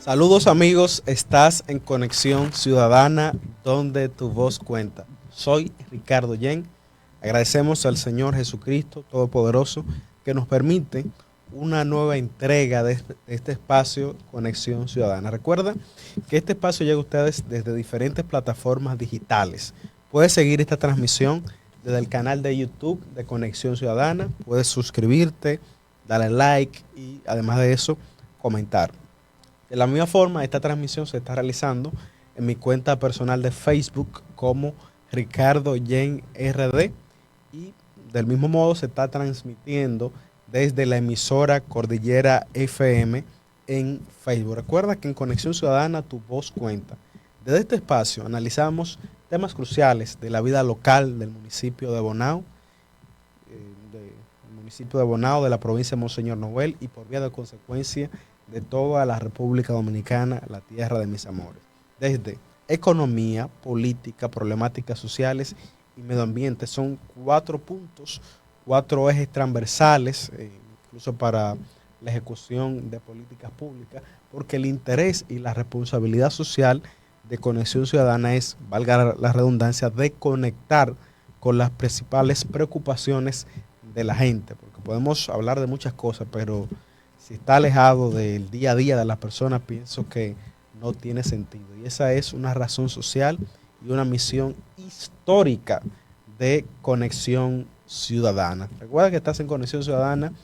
Saludos amigos, estás en Conexión Ciudadana, donde tu voz cuenta. Soy Ricardo Yen. Agradecemos al Señor Jesucristo Todopoderoso que nos permite una nueva entrega de este espacio Conexión Ciudadana. Recuerda que este espacio llega a ustedes desde diferentes plataformas digitales. Puedes seguir esta transmisión desde el canal de YouTube de Conexión Ciudadana. Puedes suscribirte, darle like y además de eso comentar. De la misma forma, esta transmisión se está realizando en mi cuenta personal de Facebook como Ricardo Yen RD y del mismo modo se está transmitiendo desde la emisora Cordillera FM en Facebook. Recuerda que en Conexión Ciudadana tu voz cuenta. Desde este espacio analizamos temas cruciales de la vida local del municipio de Bonao, de la provincia de Monseñor Noel y por vía de consecuencia de toda la República Dominicana, la tierra de mis amores. Desde economía, política, problemáticas sociales y medio ambiente. Son 4 puntos, 4 ejes transversales, incluso para la ejecución de políticas públicas, porque el interés y la responsabilidad social de Conexión Ciudadana es, valga la redundancia, de conectar con las principales preocupaciones de la gente, porque podemos hablar de muchas cosas, pero si está alejado del día a día de las personas, pienso que no tiene sentido. Y esa es una razón social y una misión histórica de Conexión Ciudadana. Recuerda que estás en Conexión Ciudadana,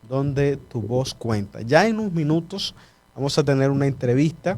donde tu voz cuenta. Ya en unos minutos vamos a tener una entrevista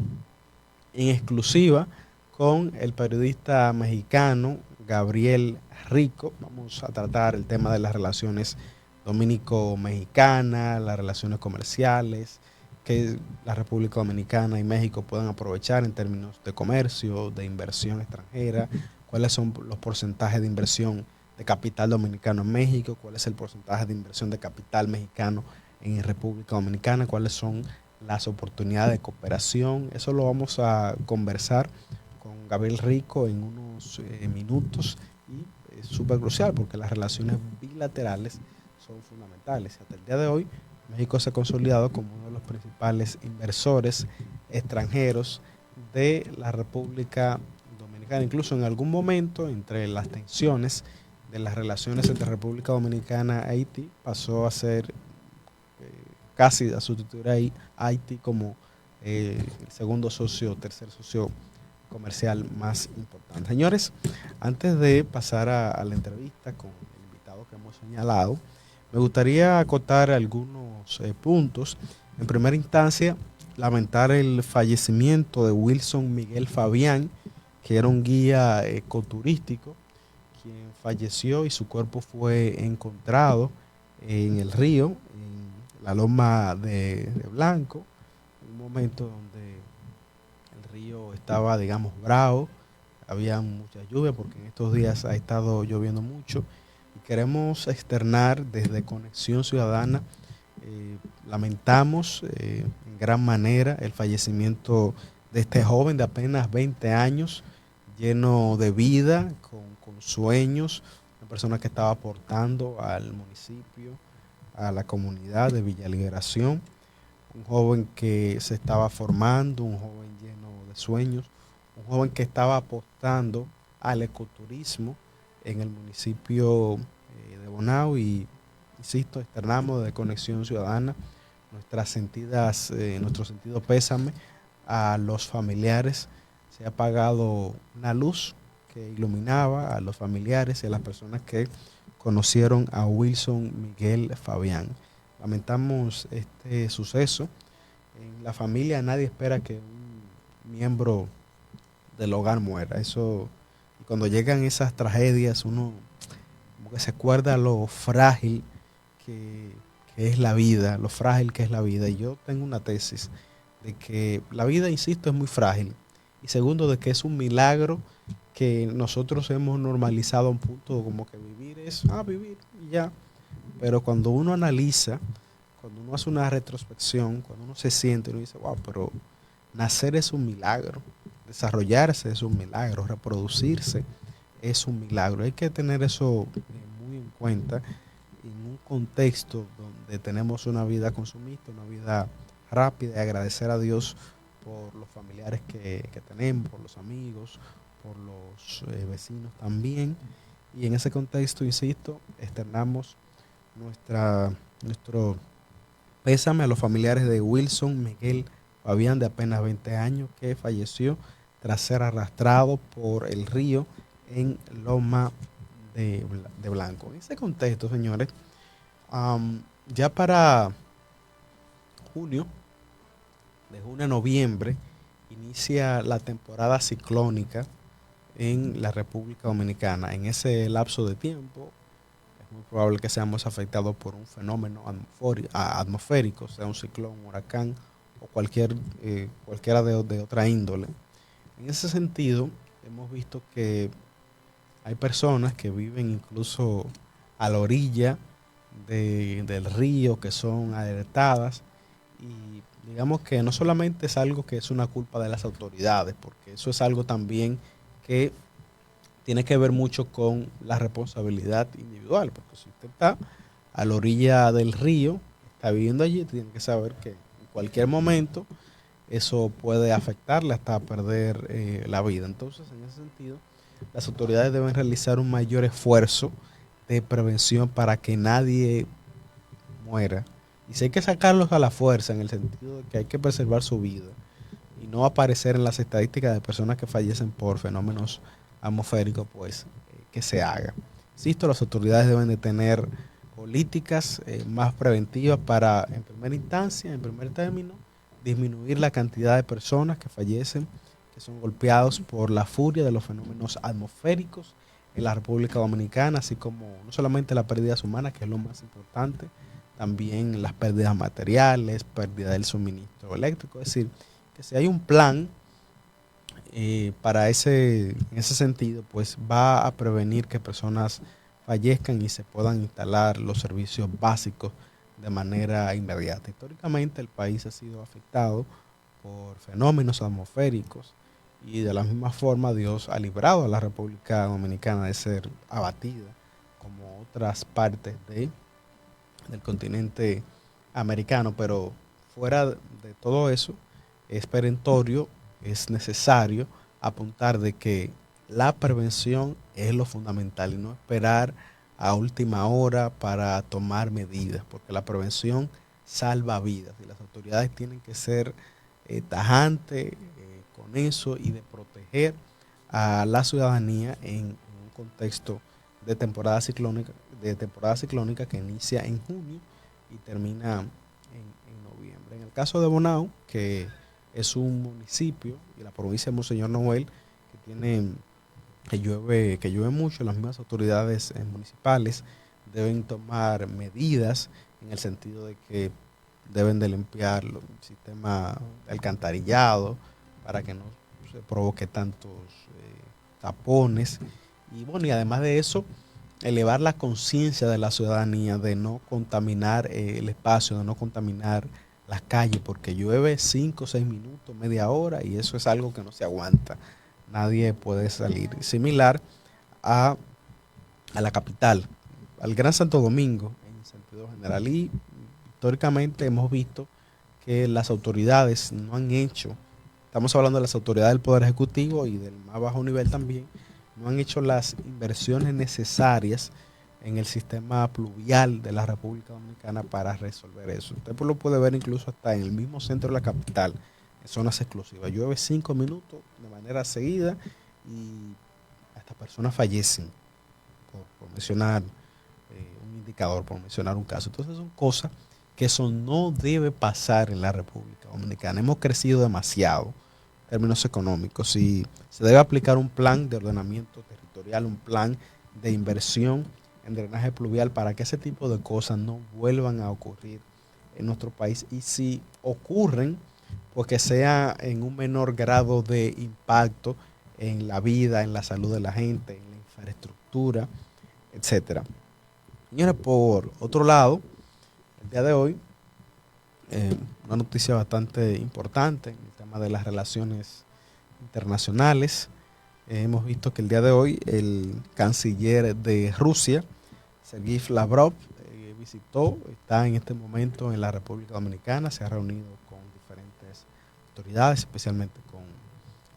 en exclusiva con el periodista mexicano Gabriel Rico. Vamos a tratar el tema de las relaciones dominico-mexicana, las relaciones comerciales que la República Dominicana y México puedan aprovechar en términos de comercio, de inversión extranjera, cuáles son los porcentajes de inversión de capital dominicano en México, cuál es el porcentaje de inversión de capital mexicano en República Dominicana, cuáles son las oportunidades de cooperación. Eso lo vamos a conversar con Gabriel Rico en unos minutos y es súper crucial porque las relaciones bilaterales son fundamentales. Hasta el día de hoy, México se ha consolidado como uno de los principales inversores extranjeros de la República Dominicana. Incluso en algún momento, entre las tensiones de las relaciones entre República Dominicana e Haití, pasó a ser casi a sustituir a Haití como el segundo socio, tercer socio comercial más importante. Señores, antes de pasar a la entrevista con el invitado que hemos señalado, me gustaría acotar algunos puntos. En primera instancia, lamentar el fallecimiento de Wilson Miguel Fabián, que era un guía ecoturístico, quien falleció y su cuerpo fue encontrado en el río, en la loma de Blanco, en un momento donde el río estaba, digamos, bravo, había mucha lluvia porque en estos días ha estado lloviendo mucho. Queremos externar desde Conexión Ciudadana, lamentamos en gran manera el fallecimiento de este joven de apenas 20 años, lleno de vida, con sueños, una persona que estaba aportando al municipio, a la comunidad de Villa Liberación, un joven que se estaba formando, un joven lleno de sueños, un joven que estaba apostando al ecoturismo en el municipio de Bonao y, insisto, externamos de Conexión Ciudadana nuestro sentido pésame a los familiares. Se ha apagado una luz que iluminaba a los familiares y a las personas que conocieron a Wilson Miguel Fabián. Lamentamos este suceso. En la familia nadie espera que un miembro del hogar muera. Eso, y cuando llegan esas tragedias, uno como que se acuerda lo frágil que, que es la vida, lo frágil que es la vida. Y yo tengo una tesis de que la vida, insisto, es muy frágil. Y segundo, de que es un milagro que nosotros hemos normalizado a un punto como que vivir es, vivir y ya. Pero cuando uno analiza, cuando uno hace una retrospección, cuando uno se siente, uno dice, wow, pero nacer es un milagro, desarrollarse es un milagro, reproducirse es un milagro. Hay que tener eso muy en cuenta en un contexto donde tenemos una vida consumista, una vida rápida y agradecer a Dios por los familiares que tenemos, por los amigos, por los vecinos también. Y en ese contexto, insisto, externamos nuestro pésame a los familiares de Wilson Miguel Fabián, de apenas 20 años, que falleció tras ser arrastrado por el río en Loma de Blanco. En ese contexto, señores, ya para junio, de junio a noviembre, inicia la temporada ciclónica en la República Dominicana. En ese lapso de tiempo es muy probable que seamos afectados por un fenómeno atmosférico, sea un ciclón, un huracán o cualquiera de otra índole. En ese sentido, hemos visto que hay personas que viven incluso a la orilla del río, que son alertadas, y digamos que no solamente es algo que es una culpa de las autoridades, porque eso es algo también que tiene que ver mucho con la responsabilidad individual, porque si usted está a la orilla del río, está viviendo allí, tiene que saber que en cualquier momento eso puede afectarle hasta perder la vida. Entonces, en ese sentido, las autoridades deben realizar un mayor esfuerzo de prevención para que nadie muera. Y si hay que sacarlos a la fuerza, en el sentido de que hay que preservar su vida y no aparecer en las estadísticas de personas que fallecen por fenómenos atmosféricos, pues que se haga. Insisto, las autoridades deben de tener políticas más preventivas para, en primera instancia, en primer término, disminuir la cantidad de personas que fallecen, que son golpeados por la furia de los fenómenos atmosféricos en la República Dominicana, así como no solamente las pérdidas humanas, que es lo más importante, también las pérdidas materiales, pérdida del suministro eléctrico. Es decir, que si hay un plan en ese sentido, pues va a prevenir que personas fallezcan y se puedan instalar los servicios básicos de manera inmediata. Históricamente el país ha sido afectado por fenómenos atmosféricos y de la misma forma Dios ha librado a la República Dominicana de ser abatida como otras partes del continente americano, pero fuera de todo eso es perentorio, es necesario apuntar de que la prevención es lo fundamental y no esperar a última hora para tomar medidas, porque la prevención salva vidas y las autoridades tienen que ser tajantes con eso y de proteger a la ciudadanía en un contexto de temporada ciclónica que inicia en junio y termina en noviembre. En el caso de Bonao, que es un municipio y la provincia de Monseñor Noel que llueve mucho, las mismas autoridades municipales deben tomar medidas en el sentido de que deben de limpiar el sistema de alcantarillado para que no se provoque tantos tapones. Y bueno, y además de eso, elevar la conciencia de la ciudadanía de no contaminar el espacio, de no contaminar las calles, porque llueve 5 o 6 minutos, media hora, y eso es algo que no se aguanta. Nadie puede salir. Similar a, a la capital, al Gran Santo Domingo, en sentido general. Y históricamente hemos visto que las autoridades no han hecho, estamos hablando de las autoridades del Poder Ejecutivo y del más bajo nivel también, no han hecho las inversiones necesarias en el sistema pluvial de la República Dominicana para resolver eso. Usted lo puede ver incluso hasta en el mismo centro de la capital, en zonas exclusivas. Llueve 5 minutos de manera seguida y hasta personas fallecen, por mencionar un indicador, por mencionar un caso. Entonces son cosas que eso no debe pasar en la República Dominicana. Hemos crecido demasiado en términos económicos y se debe aplicar un plan de ordenamiento territorial, un plan de inversión en drenaje pluvial para que ese tipo de cosas no vuelvan a ocurrir en nuestro país, y si ocurren, pues que sea en un menor grado de impacto en la vida, en la salud de la gente, en la infraestructura, etcétera. Señores, por otro lado, el día de hoy, una noticia bastante importante en el tema de las relaciones internacionales. Hemos visto que el día de hoy el canciller de Rusia, Sergei Lavrov, está en este momento en la República Dominicana, se ha reunido con diferentes autoridades, especialmente con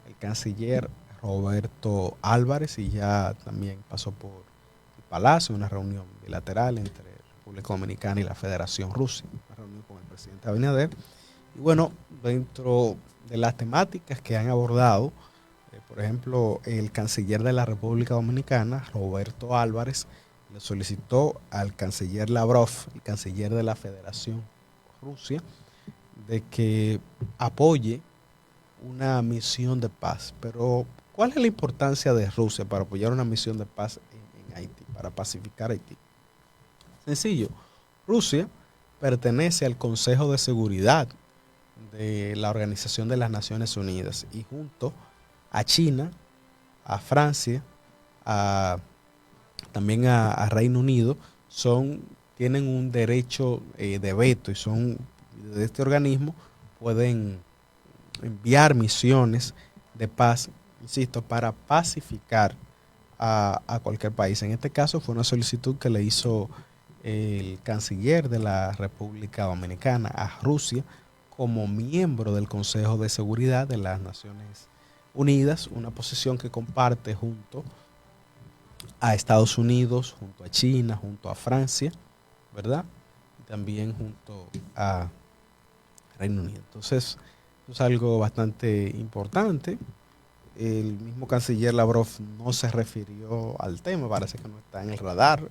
el canciller Roberto Álvarez, y ya también pasó por el Palacio, una reunión bilateral entre República Dominicana y la Federación Rusa, una reunión con el presidente Abinader. Y bueno, dentro de las temáticas que han abordado, por ejemplo, el canciller de la República Dominicana, Roberto Álvarez, le solicitó al canciller Lavrov, el canciller de la Federación Rusia, de que apoye una misión de paz. Pero, ¿cuál es la importancia de Rusia para apoyar una misión de paz en Haití, para pacificar Haití? Sencillo, Rusia pertenece al Consejo de Seguridad de la Organización de las Naciones Unidas, y junto a China, a Francia, a, también a Reino Unido, tienen un derecho de veto, y son de este organismo pueden enviar misiones de paz, insisto, para pacificar a cualquier país. En este caso fue una solicitud que le hizo el canciller de la República Dominicana a Rusia como miembro del Consejo de Seguridad de las Naciones Unidas, una posición que comparte junto a Estados Unidos, junto a China, junto a Francia, ¿verdad? Y también junto a Reino Unido. Entonces, eso es algo bastante importante. El mismo canciller Lavrov no se refirió al tema, parece que no está en el radar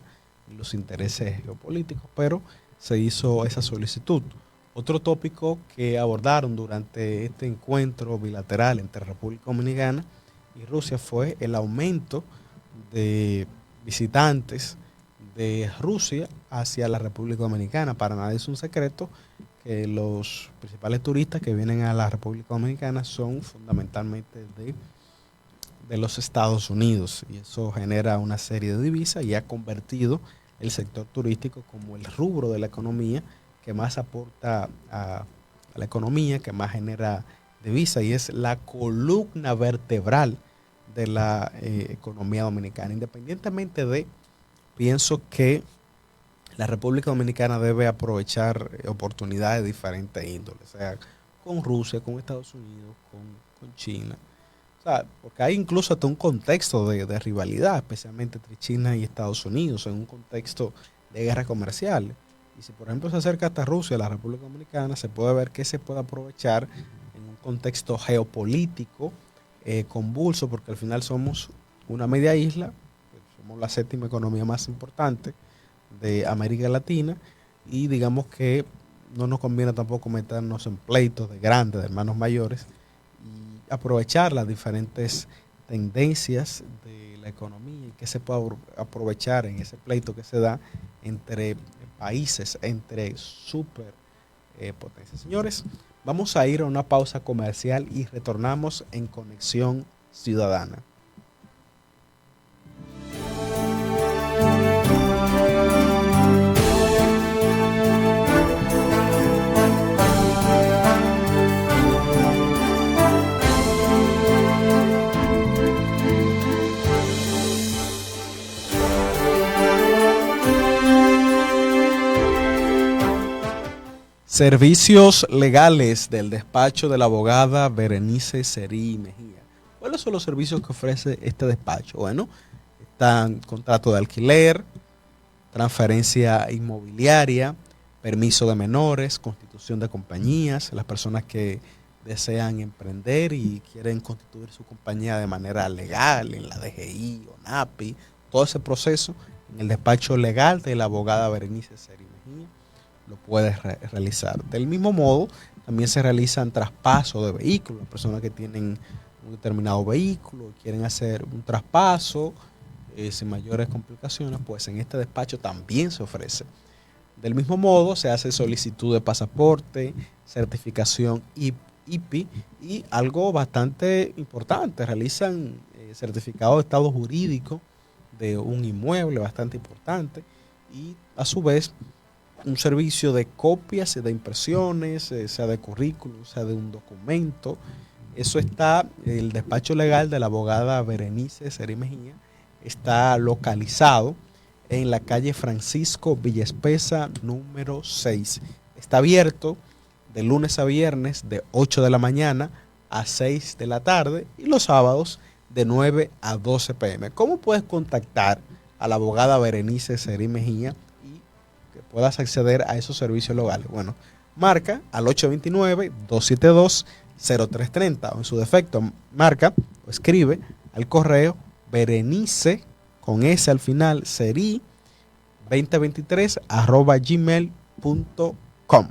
y los intereses geopolíticos, pero se hizo esa solicitud. Otro tópico que abordaron durante este encuentro bilateral entre República Dominicana y Rusia fue el aumento de visitantes de Rusia hacia la República Dominicana. Para nadie es un secreto que los principales turistas que vienen a la República Dominicana son fundamentalmente de los Estados Unidos, y eso genera una serie de divisas y ha convertido el sector turístico como el rubro de la economía que más aporta a la economía, que más genera divisas, y es la columna vertebral de la economía dominicana. Independientemente pienso que la República Dominicana debe aprovechar oportunidades de diferentes índoles, o sea, con Rusia, con Estados Unidos, con China. O sea, porque hay incluso hasta un contexto de rivalidad, especialmente entre China y Estados Unidos, en un contexto de guerra comercial. Y si, por ejemplo, se acerca hasta Rusia, la República Dominicana, se puede ver que se puede aprovechar en un contexto geopolítico convulso, porque al final somos una media isla, somos la séptima economía más importante de América Latina, y digamos que no nos conviene tampoco meternos en pleitos de grandes, de hermanos mayores, y aprovechar las diferentes tendencias de la economía y que se pueda aprovechar en ese pleito que se da entre países, entre superpotencias. Señores, vamos a ir a una pausa comercial y retornamos en Conexión Ciudadana. Servicios legales del despacho de la abogada Berenice Serí Mejía. ¿Cuáles son los servicios que ofrece este despacho? Bueno, están contrato de alquiler, transferencia inmobiliaria, permiso de menores, constitución de compañías, las personas que desean emprender y quieren constituir su compañía de manera legal en la DGI o NAPI, todo ese proceso en el despacho legal de la abogada Berenice Serí Mejía lo puedes realizar. Del mismo modo, también se realizan traspasos de vehículos. Personas que tienen un determinado vehículo, quieren hacer un traspaso sin mayores complicaciones, pues en este despacho también se ofrece. Del mismo modo, se hace solicitud de pasaporte, certificación IPI y algo bastante importante, realizan certificado de estado jurídico de un inmueble bastante importante, y a su vez un servicio de copias, de impresiones, sea de currículum, sea de un documento. Eso está, el despacho legal de la abogada Berenice Serí Mejía está localizado en la calle Francisco Villaespesa número 6. Está abierto de lunes a viernes de 8 de la mañana a 6 de la tarde y los sábados de 9 a 12 p.m. ¿Cómo puedes contactar a la abogada Berenice Seri Mejía y que puedas acceder a esos servicios legales? Bueno, marca al 829-272-0330 o en su defecto marca o escribe al correo Berenice con S al final Seri 2023@gmail.com.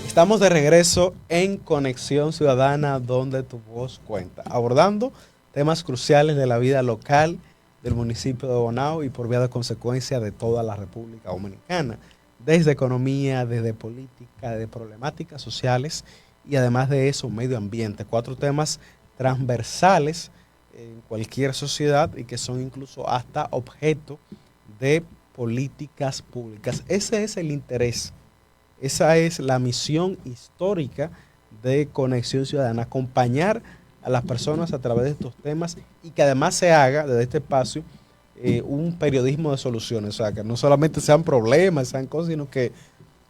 Estamos de regreso en Conexión Ciudadana, donde tu voz cuenta, abordando temas cruciales de la vida local del municipio de Bonao y por vía de consecuencia de toda la República Dominicana, desde economía, desde política, de problemáticas sociales y además de eso, medio ambiente. 4 temas transversales en cualquier sociedad y que son incluso hasta objeto de políticas públicas. Ese es el interés Esa es la misión histórica de Conexión Ciudadana, acompañar a las personas a través de estos temas y que además se haga desde este espacio un periodismo de soluciones, o sea, que no solamente sean problemas, sean cosas, sino que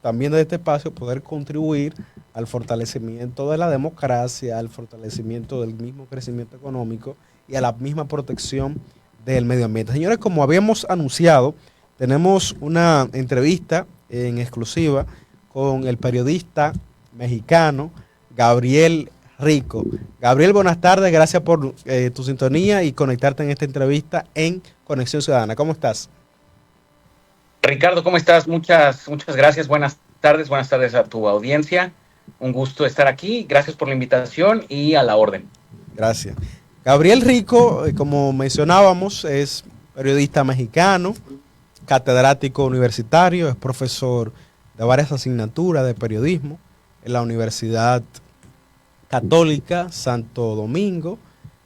también desde este espacio poder contribuir al fortalecimiento de la democracia, al fortalecimiento del mismo crecimiento económico y a la misma protección del medio ambiente. Señores, como habíamos anunciado, tenemos una entrevista en exclusiva con el periodista mexicano Gabriel Rico. Gabriel, buenas tardes, gracias por tu sintonía y conectarte en esta entrevista en Conexión Ciudadana. ¿Cómo estás? Ricardo, ¿cómo estás? Muchas gracias. Buenas tardes a tu audiencia. Un gusto estar aquí. Gracias por la invitación y a la orden. Gracias. Gabriel Rico, como mencionábamos, es periodista mexicano, catedrático universitario, es profesor de varias asignaturas de periodismo en la Universidad Católica Santo Domingo.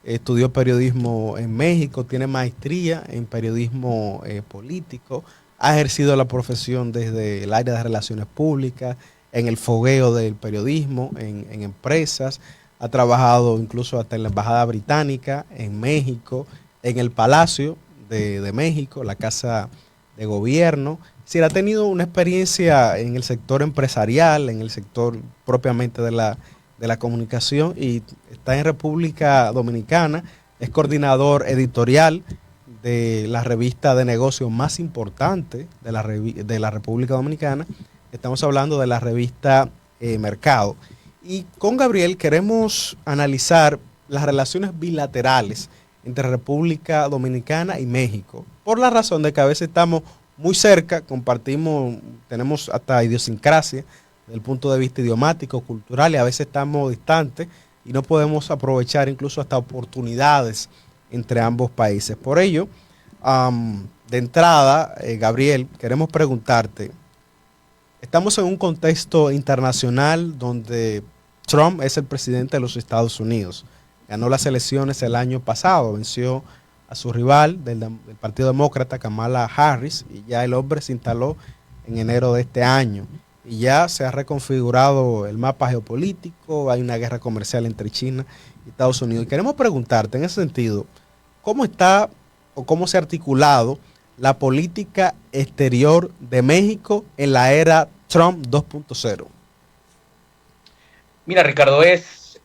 Estudió periodismo en México, tiene maestría en periodismo político, ha ejercido la profesión desde el área de relaciones públicas, en el fogueo del periodismo, en empresas, ha trabajado incluso hasta en la Embajada Británica, en México, en el Palacio de México, la Casa de Gobierno. Es decir, ha tenido una experiencia en el sector empresarial, en el sector propiamente de la comunicación y está en República Dominicana, es coordinador editorial de la revista de negocios más importante de la República Dominicana. Estamos hablando de la revista Mercado. Y con Gabriel queremos analizar las relaciones bilaterales entre República Dominicana y México, por la razón de que a veces estamos muy cerca, compartimos, tenemos hasta idiosincrasia desde el punto de vista idiomático, cultural, y a veces estamos distantes y no podemos aprovechar incluso hasta oportunidades entre ambos países. Por ello, de entrada, Gabriel, queremos preguntarte, estamos en un contexto internacional donde Trump es el presidente de los Estados Unidos. Ganó las elecciones el año pasado, venció a su rival del Partido Demócrata, Kamala Harris, y ya el hombre se instaló en enero de este año. Y ya se ha reconfigurado el mapa geopolítico, hay una guerra comercial entre China y Estados Unidos. Y queremos preguntarte en ese sentido, ¿cómo está o cómo se ha articulado la política exterior de México en la era Trump 2.0? Mira, Ricardo, es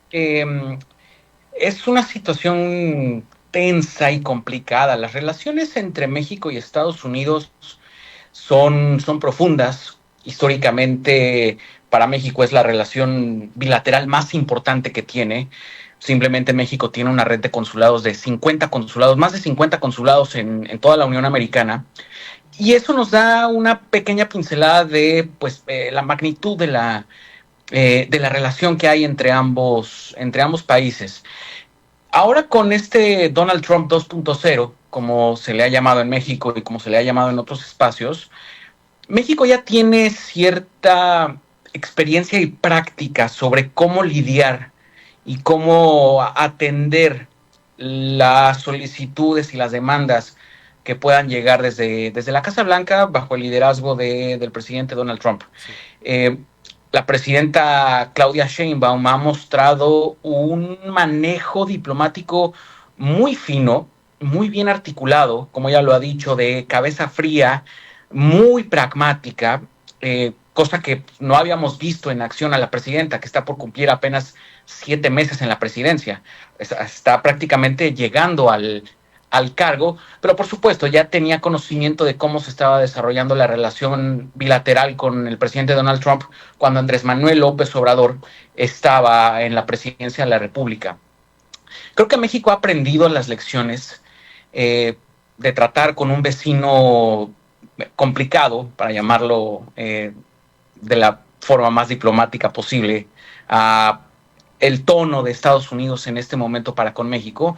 una situación tensa y complicada. Las relaciones entre México y Estados Unidos son profundas. Históricamente, para México es la relación bilateral más importante que tiene. Simplemente México tiene una red de consulados de 50 consulados, más de 50 consulados en toda la Unión Americana. Y eso nos da una pequeña pincelada de la magnitud de la relación que hay entre ambos países. Ahora con este Donald Trump 2.0, como se le ha llamado en México y como se le ha llamado en otros espacios, México ya tiene cierta experiencia y práctica sobre cómo lidiar y cómo atender las solicitudes y las demandas que puedan llegar desde la Casa Blanca bajo el liderazgo del presidente Donald Trump. Sí. La presidenta Claudia Sheinbaum ha mostrado un manejo diplomático muy fino, muy bien articulado, como ella lo ha dicho, de cabeza fría, muy pragmática, cosa que no habíamos visto en acción a la presidenta, que está por cumplir apenas 7 meses en la presidencia. Está prácticamente llegando al cargo, pero por supuesto ya tenía conocimiento de cómo se estaba desarrollando la relación bilateral con el presidente Donald Trump cuando Andrés Manuel López Obrador estaba en la presidencia de la República. Creo que México ha aprendido las lecciones de tratar con un vecino complicado, para llamarlo de la forma más diplomática posible, el tono de Estados Unidos en este momento para con México.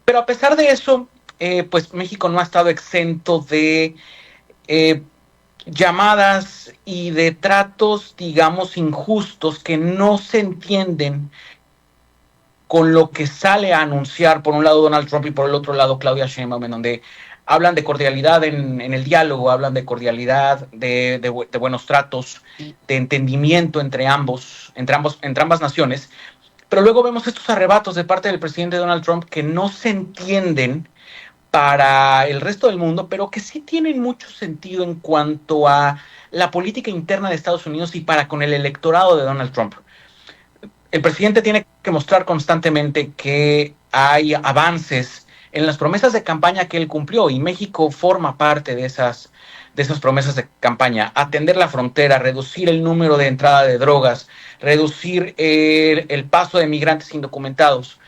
Pero a pesar de eso, pues México no ha estado exento de llamadas y de tratos, digamos, injustos que no se entienden con lo que sale a anunciar por un lado Donald Trump y por el otro lado Claudia Sheinbaum, en donde hablan de cordialidad en el diálogo, hablan de cordialidad, de buenos tratos, de entendimiento entre ambas naciones, pero luego vemos estos arrebatos de parte del presidente Donald Trump que no se entienden para el resto del mundo, pero que sí tienen mucho sentido en cuanto a la política interna de Estados Unidos y para con el electorado de Donald Trump. El presidente tiene que mostrar constantemente que hay avances en las promesas de campaña que él cumplió, y México forma parte de esas promesas de campaña: atender la frontera, reducir el número de entrada de drogas, reducir el paso de migrantes indocumentados.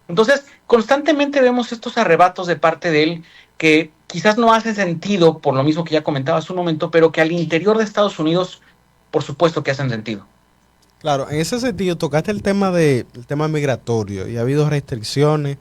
Entonces, constantemente vemos estos arrebatos de parte de él que quizás no hacen sentido, por lo mismo que ya comentaba hace un momento, pero que al interior de Estados Unidos, por supuesto que hacen sentido. Claro, en ese sentido tocaste el tema migratorio y ha habido restricciones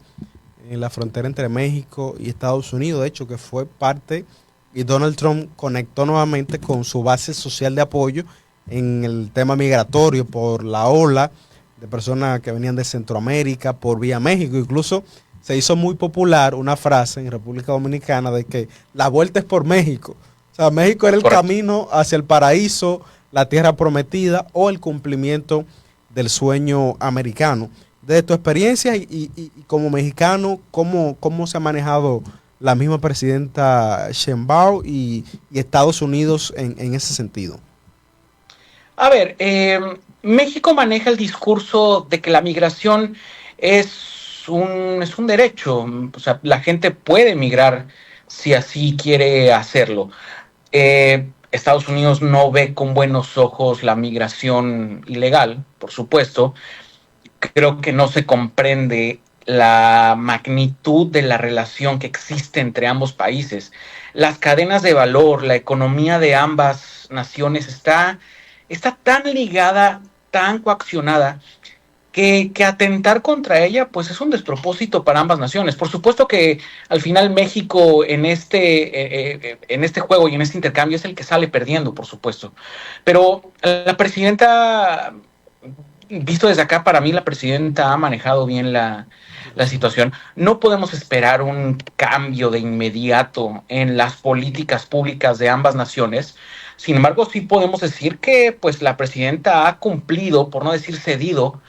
en la frontera entre México y Estados Unidos, de hecho que fue parte, y Donald Trump conectó nuevamente con su base social de apoyo en el tema migratorio por la ola de personas que venían de Centroamérica por vía México. Incluso se hizo muy popular una frase en República Dominicana de que la vuelta es por México. O sea, México era el Correcto. camino hacia el paraíso, la tierra prometida o el cumplimiento del sueño americano. De tu experiencia y como mexicano, ¿cómo se ha manejado la misma presidenta Sheinbaum y Estados Unidos en ese sentido? A ver, México maneja el discurso de que la migración es un derecho. O sea, la gente puede migrar si así quiere hacerlo. Estados Unidos no ve con buenos ojos la migración ilegal, por supuesto. Creo que no se comprende la magnitud de la relación que existe entre ambos países. Las cadenas de valor, la economía de ambas naciones está tan ligada, tan coaccionada, que atentar contra ella pues es un despropósito para ambas naciones. Por supuesto que al final México en este juego y en este intercambio es el que sale perdiendo, por supuesto. Pero la presidenta, visto desde acá, para mí la presidenta ha manejado bien la situación. No podemos esperar un cambio de inmediato en las políticas públicas de ambas naciones. Sin embargo, sí podemos decir que pues la presidenta ha cumplido, por no decir cedido,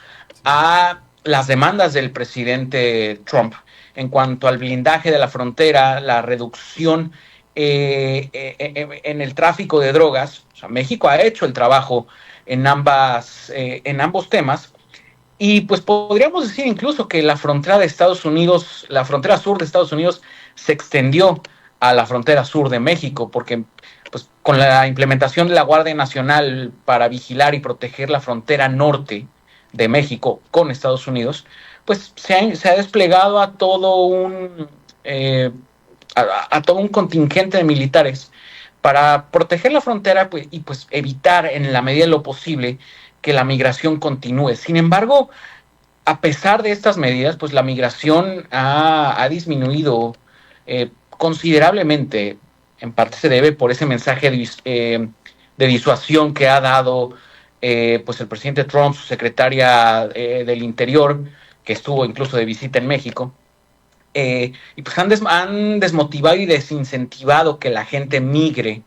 a las demandas del presidente Trump en cuanto al blindaje de la frontera, la reducción en el tráfico de drogas. O sea, México ha hecho el trabajo en ambos temas. Y pues podríamos decir incluso que la frontera de Estados Unidos, la frontera sur de Estados Unidos, se extendió a la frontera sur de México, porque pues con la implementación de la Guardia Nacional para vigilar y proteger la frontera norte de México con Estados Unidos, pues se ha desplegado a todo un contingente de militares para proteger la frontera, pues, y pues evitar en la medida de lo posible que la migración continúe. Sin embargo, a pesar de estas medidas, pues la migración ha disminuido considerablemente. En parte se debe por ese mensaje de disuasión que ha dado pues el presidente Trump, su secretaria del Interior, que estuvo incluso de visita en México. Y pues han desmotivado y desincentivado que la gente migre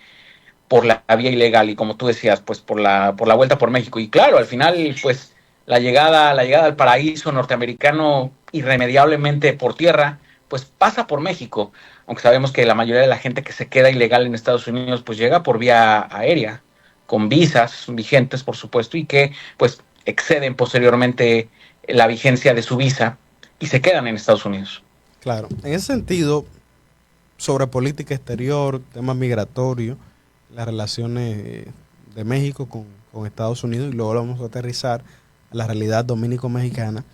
por la vía ilegal y, como tú decías, pues por la vuelta por México. Y claro, al final, pues la llegada al paraíso norteamericano irremediablemente por tierra, pues pasa por México, aunque sabemos que la mayoría de la gente que se queda ilegal en Estados Unidos pues llega por vía aérea, con visas vigentes, por supuesto, y que pues exceden posteriormente la vigencia de su visa y se quedan en Estados Unidos. Claro, en ese sentido, sobre política exterior, temas migratorios, las relaciones de México con Estados Unidos, y luego lo vamos a aterrizar a la realidad dominico-mexicana.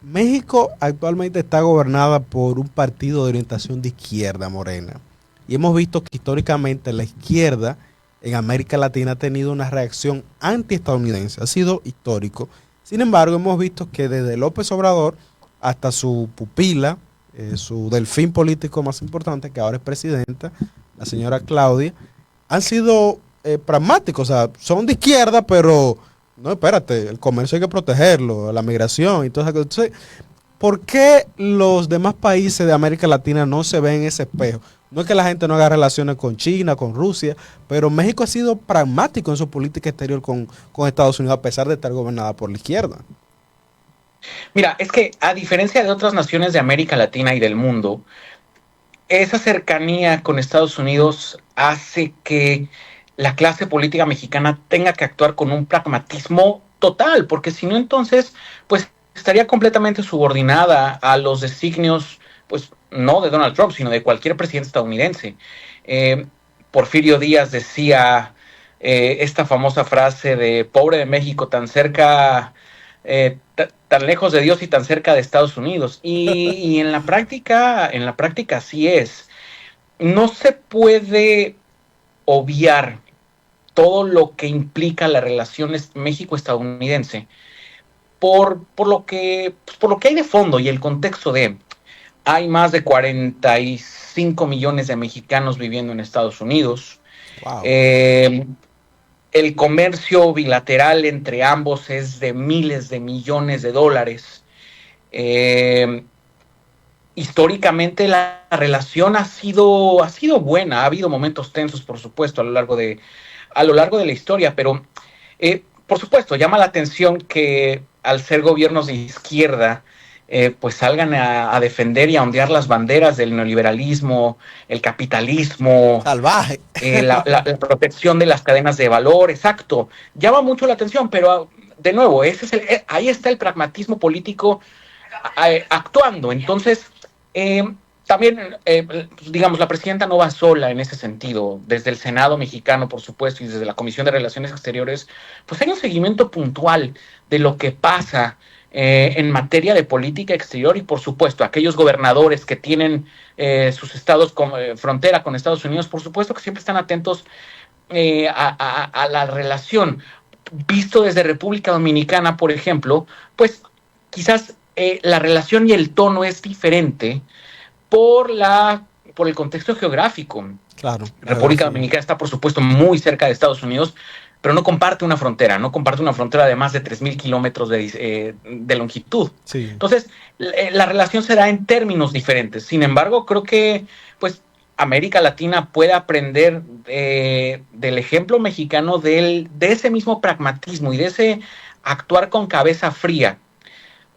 México actualmente está gobernada por un partido de orientación de izquierda, Morena. Y hemos visto que históricamente la izquierda en América Latina ha tenido una reacción anti-estadounidense. Ha sido histórico. Sin embargo, hemos visto que desde López Obrador hasta su pupila, su delfín político más importante, que ahora es presidenta, la señora Claudia, han sido pragmáticos. O sea, son de izquierda, pero no, espérate, el comercio hay que protegerlo, la migración y todo eso. Entonces, ¿por qué los demás países de América Latina no se ven en ese espejo? No es que la gente no haga relaciones con China, con Rusia, pero México ha sido pragmático en su política exterior con Estados Unidos, a pesar de estar gobernada por la izquierda. Mira, es que a diferencia de otras naciones de América Latina y del mundo, esa cercanía con Estados Unidos hace que la clase política mexicana tenga que actuar con un pragmatismo total, porque si no, entonces, pues estaría completamente subordinada a los designios, pues no de Donald Trump, sino de cualquier presidente estadounidense. Eh, Porfirio Díaz decía esta famosa frase de pobre de México, tan cerca, tan lejos de Dios y tan cerca de Estados Unidos. Y en la práctica así es. No se puede obviar todo lo que implica las relaciones México-estadounidense por lo que hay de fondo y el contexto de hay más de 45 millones de mexicanos viviendo en Estados Unidos. Wow. Eh, el comercio bilateral entre ambos es de miles de millones de dólares. Eh, Históricamente la relación ha sido buena, ha habido momentos tensos, por supuesto, a lo largo de la historia, pero por supuesto, llama la atención que al ser gobiernos de izquierda, pues salgan a defender y a ondear las banderas del neoliberalismo, el capitalismo, Salvaje. la protección de las cadenas de valor, exacto. Llama mucho la atención, pero de nuevo, ahí está el pragmatismo político actuando. Entonces, eh, también, digamos, la presidenta no va sola en ese sentido. Desde el Senado mexicano, por supuesto, y desde la Comisión de Relaciones Exteriores, pues hay un seguimiento puntual de lo que pasa en materia de política exterior y, por supuesto, aquellos gobernadores que tienen sus estados frontera con Estados Unidos, por supuesto que siempre están atentos a la relación. Visto desde República Dominicana, por ejemplo, pues quizás la relación y el tono es diferente por, por el contexto geográfico. Claro, la República geografía. Dominicana está, por supuesto, muy cerca de Estados Unidos, pero no comparte una frontera de más de 3,000 kilómetros de longitud. Sí. Entonces, la relación será en términos diferentes. Sin embargo, creo que, pues, América Latina puede aprender del ejemplo mexicano de ese mismo pragmatismo y de ese actuar con cabeza fría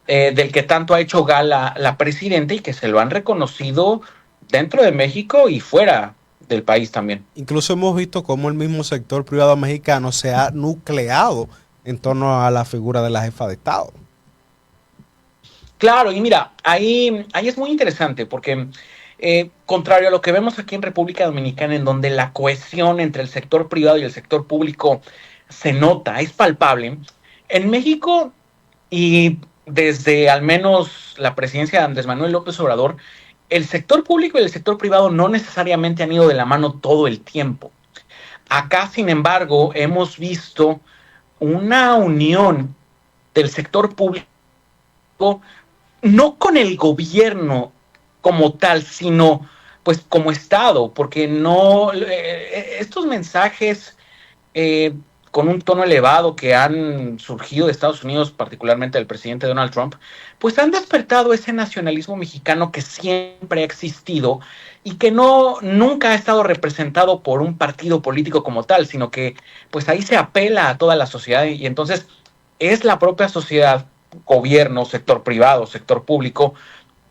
del que tanto ha hecho gala la presidenta y que se lo han reconocido dentro de México y fuera del país también. Incluso hemos visto cómo el mismo sector privado mexicano se ha nucleado en torno a la figura de la jefa de Estado. Claro, y mira, ahí es muy interesante porque contrario a lo que vemos aquí en República Dominicana, en donde la cohesión entre el sector privado y el sector público se nota, es palpable, en México y desde al menos la presidencia de Andrés Manuel López Obrador, el sector público y el sector privado no necesariamente han ido de la mano todo el tiempo. Acá, sin embargo, hemos visto una unión del sector público no con el gobierno como tal, sino pues como Estado, porque no estos mensajes eh, con un tono elevado que han surgido de Estados Unidos, particularmente del presidente Donald Trump, pues han despertado ese nacionalismo mexicano que siempre ha existido y que nunca ha estado representado por un partido político como tal, sino que pues ahí se apela a toda la sociedad y entonces es la propia sociedad, gobierno, sector privado, sector público,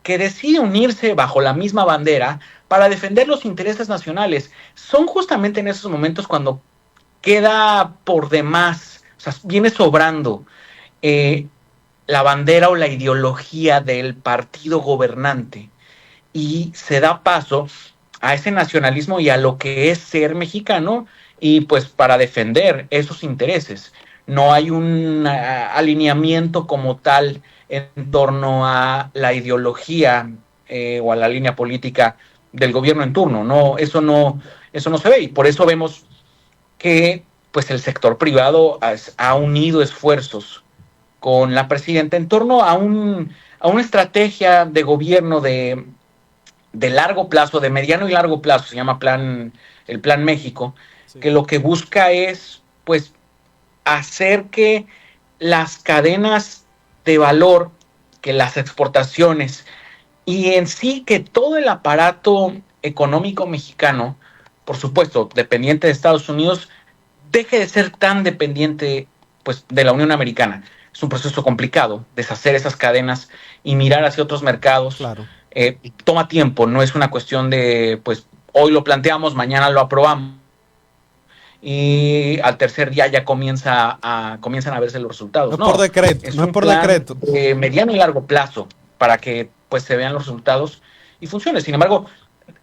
que decide unirse bajo la misma bandera para defender los intereses nacionales. Son justamente en esos momentos cuando queda por demás, o sea, viene sobrando eh, la bandera o la ideología del partido gobernante y se da paso a ese nacionalismo y a lo que es ser mexicano y pues para defender esos intereses. No hay un alineamiento como tal en torno a la ideología o a la línea política del gobierno en turno. No, eso no se ve y por eso vemos que pues el sector privado ha unido esfuerzos con la presidenta en torno a una estrategia de gobierno de largo plazo, de mediano y largo plazo, se llama el Plan México, Sí. que lo que busca es pues hacer que las cadenas de valor que las exportaciones y en sí que todo el aparato económico mexicano, por supuesto, dependiente de Estados Unidos, deje de ser tan dependiente pues, de la Unión Americana. Es un proceso complicado, deshacer esas cadenas y mirar hacia otros mercados. Claro. Toma tiempo, no es una cuestión de, pues, hoy lo planteamos, mañana lo aprobamos. Y al tercer día ya comienzan a verse los resultados. No es por decreto, es no es un por plan decreto. de mediano y largo plazo para que pues se vean los resultados y funcione. Sin embargo,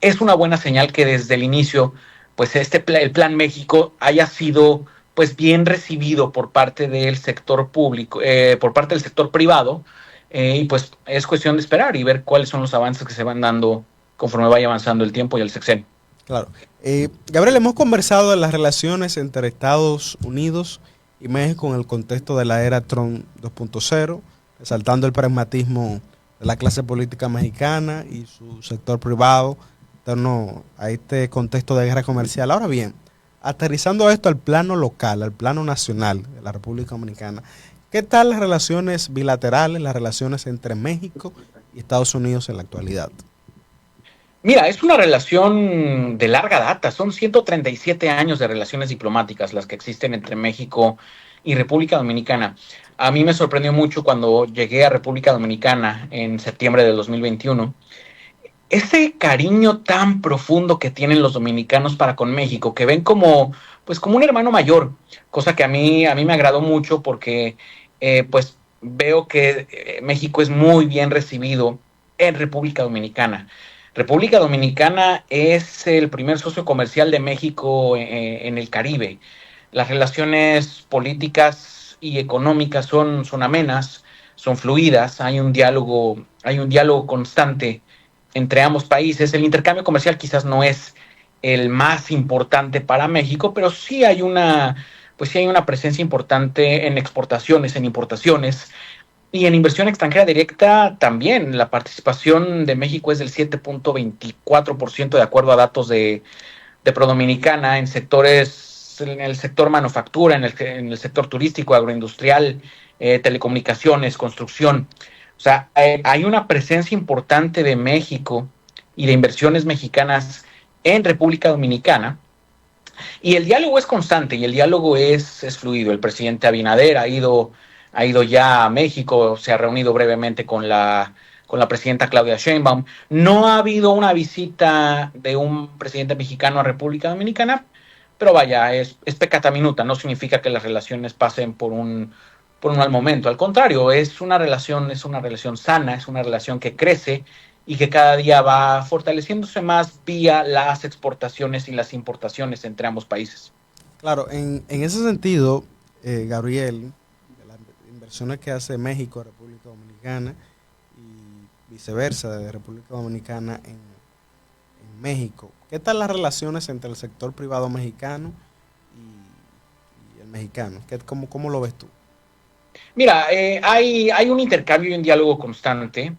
es una buena señal que desde el inicio, pues el Plan México haya sido pues bien recibido por parte del sector público, por parte del sector privado, y pues es cuestión de esperar y ver cuáles son los avances que se van dando conforme vaya avanzando el tiempo y el sexenio. Claro. Gabriel, hemos conversado de las relaciones entre Estados Unidos y México en el contexto de la era Trump 2.0, resaltando el pragmatismo de la clase política mexicana y su sector privado en torno a este contexto de guerra comercial. Ahora bien, aterrizando esto al plano local, al plano nacional de la República Dominicana, ¿qué tal las relaciones bilaterales, las relaciones entre México y Estados Unidos en la actualidad? Mira, es una relación de larga data, son 137 años de relaciones diplomáticas las que existen entre México y República Dominicana. A mí me sorprendió mucho cuando llegué a República Dominicana en septiembre del 2021, ese cariño tan profundo que tienen los dominicanos para con México, que ven como, pues, como un hermano mayor, cosa que a mí me agradó mucho porque pues veo que México es muy bien recibido en República Dominicana. República Dominicana es el primer socio comercial de México en el Caribe. Las relaciones políticas y económicas son amenas, son fluidas, hay un diálogo constante entre ambos países. El intercambio comercial quizás no es el más importante para México, pero pues sí hay una presencia importante en exportaciones, en importaciones, y en inversión extranjera directa también. La participación de México es del 7.24% de acuerdo a datos de Prodominicana en sectores, en el sector manufactura, en el sector turístico, agroindustrial, telecomunicaciones, construcción. O sea, hay una presencia importante de México y de inversiones mexicanas en República Dominicana. Y el diálogo es constante y el diálogo es fluido. El presidente Abinader ha ido ya a México, se ha reunido brevemente con la presidenta Claudia Sheinbaum. No ha habido una visita de un presidente mexicano a República Dominicana, pero vaya, es pecata minuta, no significa que las relaciones pasen por un mal momento. Al contrario, es una relación sana, es una relación que crece y que cada día va fortaleciéndose más vía las exportaciones y las importaciones entre ambos países. Claro, en ese sentido, Gabriel, de las inversiones que hace México a República Dominicana y viceversa de República Dominicana en México, ¿qué tal las relaciones entre el sector privado mexicano y el mexicano? ¿Cómo lo ves tú? Mira, hay un intercambio y un diálogo constante.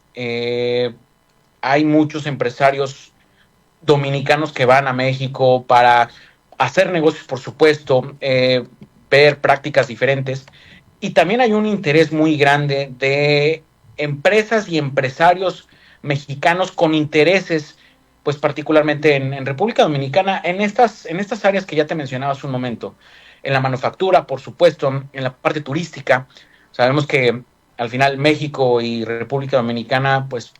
Hay muchos empresarios dominicanos que van a México para hacer negocios, por supuesto, ver prácticas diferentes. Y también hay un interés muy grande de empresas y empresarios mexicanos con intereses, pues particularmente en República Dominicana, en estas áreas que ya te mencionaba hace un momento, en la manufactura, por supuesto, en la parte turística. Sabemos que al final México y República Dominicana, pues,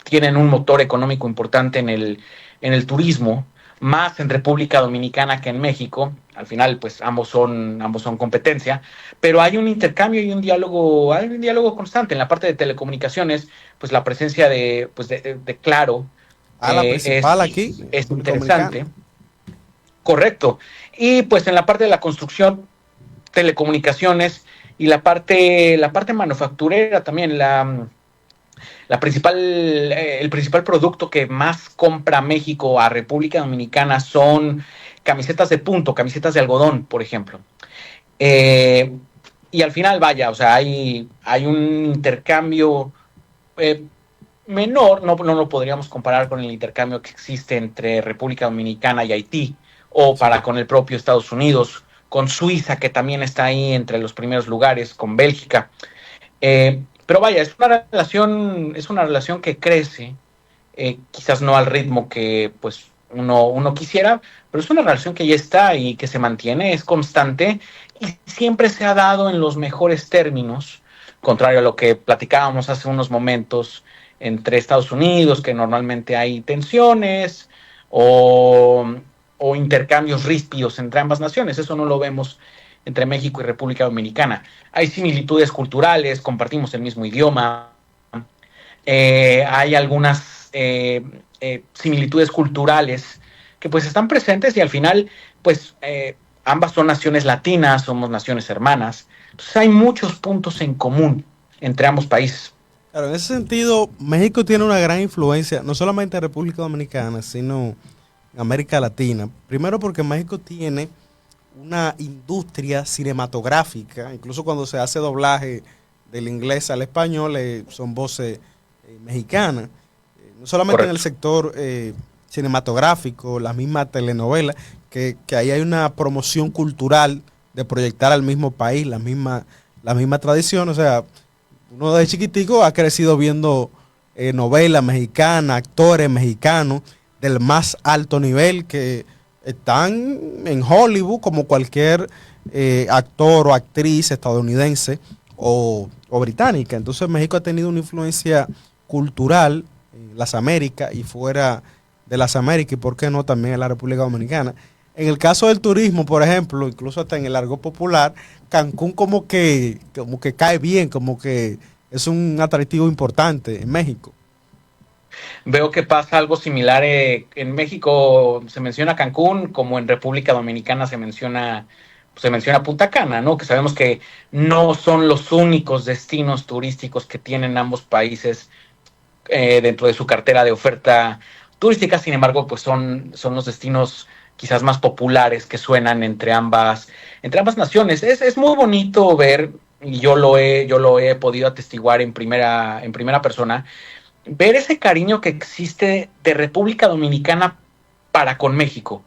tienen un motor económico importante en el turismo, más en República Dominicana que en México. Al final, pues ambos son competencia, pero hay un intercambio y hay un diálogo constante. En la parte de telecomunicaciones, pues la presencia de Claro La principal aquí, es República interesante. Dominicana. Correcto. Y pues en la parte de la construcción, telecomunicaciones y la parte manufacturera también, el principal producto que más compra México a República Dominicana son camisetas de punto, camisetas de algodón, por ejemplo. Eh, y al final, vaya, o sea, hay un intercambio eh, menor, no lo podríamos comparar con el intercambio que existe entre República Dominicana y Haití, o Sí. con el propio Estados Unidos, con Suiza, que también está ahí entre los primeros lugares, con Bélgica. Pero vaya, es una relación que crece, quizás no al ritmo que pues uno quisiera, pero es una relación que ya está y que se mantiene, es constante y siempre se ha dado en los mejores términos, contrario a lo que platicábamos hace unos momentos entre Estados Unidos, que normalmente hay tensiones o, o intercambios ríspidos entre ambas naciones. Eso no lo vemos entre México y República Dominicana. Hay similitudes culturales, compartimos el mismo idioma, hay algunas similitudes culturales que pues están presentes y al final pues ambas son naciones latinas, somos naciones hermanas. Entonces hay muchos puntos en común entre ambos países. Claro, en ese sentido, México tiene una gran influencia, no solamente en República Dominicana, sino en América Latina. Primero porque México tiene una industria cinematográfica, incluso cuando se hace doblaje del inglés al español, son voces mexicanas. No solamente en el Correcto. sector cinematográfico, las mismas telenovelas, que ahí hay una promoción cultural de proyectar al mismo país, la misma tradición. O sea, uno de chiquitico ha crecido viendo novelas mexicanas, actores mexicanos del más alto nivel que están en Hollywood como cualquier actor o actriz estadounidense o británica. Entonces México ha tenido una influencia cultural en las Américas y fuera de las Américas y por qué no también en la República Dominicana. En el caso del turismo, por ejemplo, incluso hasta en el argot popular, Cancún como que cae bien, como que es un atractivo importante en México. Veo que pasa algo similar. En México se menciona Cancún, como en República Dominicana se menciona Punta Cana, ¿no? Que sabemos que no son los únicos destinos turísticos que tienen ambos países dentro de su cartera de oferta turística. Sin embargo, pues son los destinos quizás más populares que suenan entre ambas naciones. Es muy bonito ver, y yo lo he podido atestiguar en primera persona, ver ese cariño que existe de República Dominicana para con México.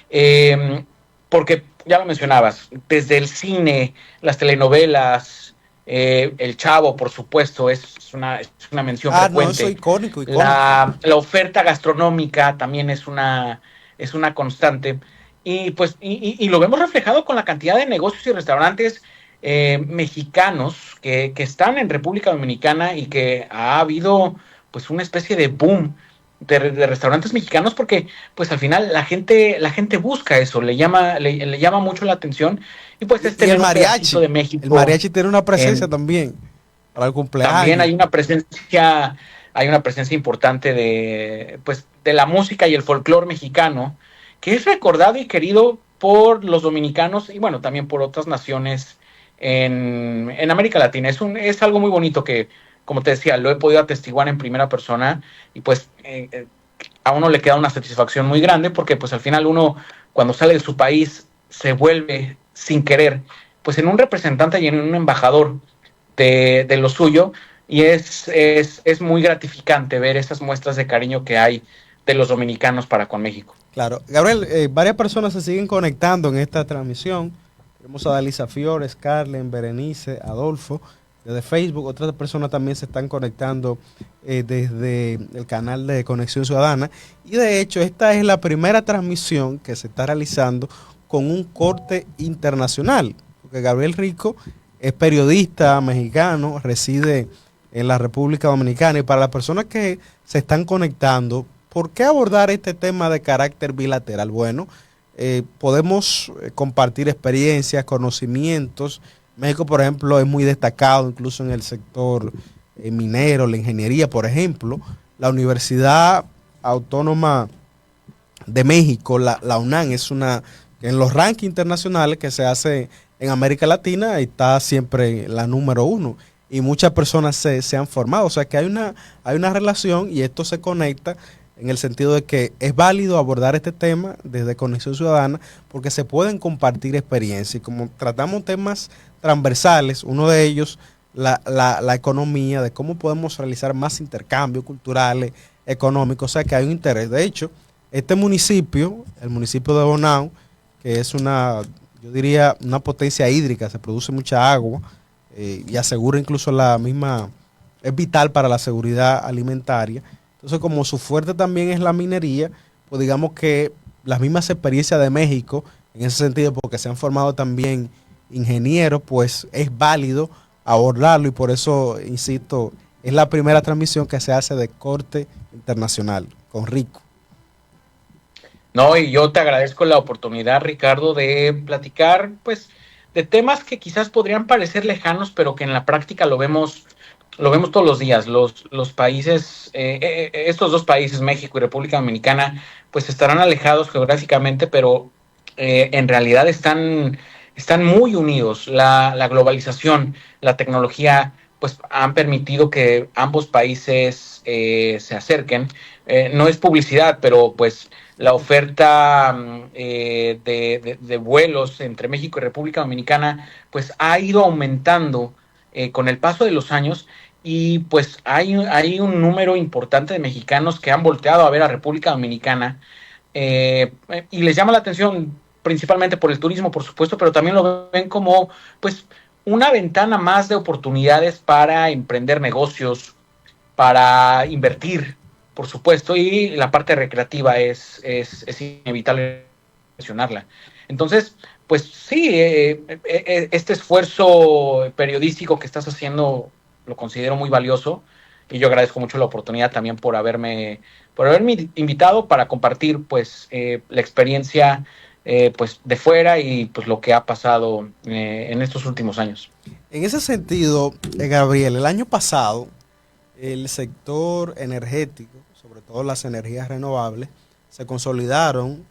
Eh, Porque ya lo mencionabas, desde el cine, las telenovelas, El Chavo, por supuesto, es una mención Ah, no, eso es frecuente. icónico, icónico. La oferta gastronómica también es una constante. Y pues, y lo vemos reflejado con la cantidad de negocios y restaurantes mexicanos que están en República Dominicana y que ha habido pues una especie de boom de restaurantes mexicanos porque pues al final la gente busca eso, le llama mucho la atención y pues es Y tener un pedacito de el México mariachi tiene una presencia en, también para el también cumpleaños. hay una presencia importante de, pues, de la música y el folclore mexicano, que es recordado y querido por los dominicanos y bueno, también por otras naciones en América Latina. Es algo muy bonito que, como te decía, lo he podido atestiguar en primera persona y pues a uno le queda una satisfacción muy grande porque pues al final uno cuando sale de su país se vuelve sin querer pues en un representante y en un embajador de lo suyo y es muy gratificante ver esas muestras de cariño que hay de los dominicanos para con México. Claro, Gabriel, varias personas se siguen conectando en esta transmisión. Tenemos a Dalisa Fiores, Carlen, Berenice, Adolfo, desde Facebook. Otras personas también se están conectando desde el canal de Conexión Ciudadana. Y de hecho, esta es la primera transmisión que se está realizando con un corte internacional. Porque Gabriel Rico es periodista mexicano, reside en la República Dominicana. Y para las personas que se están conectando, ¿por qué abordar este tema de carácter bilateral? Bueno, podemos compartir experiencias, conocimientos. México, por ejemplo, es muy destacado incluso en el sector minero, la ingeniería, por ejemplo. La Universidad Autónoma de México, la UNAM, es una, en los rankings internacionales que se hace en América Latina, está siempre la número uno. Y muchas personas se han formado. O sea que hay una relación y esto se conecta en el sentido de que es válido abordar este tema desde Conexión Ciudadana porque se pueden compartir experiencias y como tratamos temas transversales, uno de ellos la economía, de cómo podemos realizar más intercambios culturales, económicos, o sea que hay un interés. De hecho, este municipio, el municipio de Bonao, que es una, yo diría, una potencia hídrica, se produce mucha agua y asegura incluso la misma es vital para la seguridad alimentaria. Entonces, como su fuerte también es la minería, pues digamos que las mismas experiencias de México, en ese sentido, porque se han formado también ingenieros, pues es válido abordarlo y por eso, insisto, es la primera transmisión que se hace de corte internacional con Rico. No, y yo te agradezco la oportunidad, Ricardo, de platicar, pues, de temas que quizás podrían parecer lejanos, pero que en la práctica lo vemos todos los días. Los países, estos dos países, México y República Dominicana, pues estarán alejados geográficamente, pero en realidad están muy unidos. La globalización, la tecnología, pues han permitido que ambos países se acerquen. No es publicidad, pero pues la oferta de vuelos entre México y República Dominicana pues ha ido aumentando con el paso de los años y pues hay un número importante de mexicanos que han volteado a ver a República Dominicana y les llama la atención principalmente por el turismo, por supuesto, pero también lo ven como pues una ventana más de oportunidades para emprender negocios, para invertir, por supuesto, y la parte recreativa es inevitable mencionarla. Entonces, pues sí, este esfuerzo periodístico que estás haciendo lo considero muy valioso y yo agradezco mucho la oportunidad también por haberme invitado para compartir pues la experiencia pues de fuera y pues lo que ha pasado en estos últimos años. En ese sentido, Gabriel, el año pasado el sector energético, sobre todo las energías renovables, se consolidaron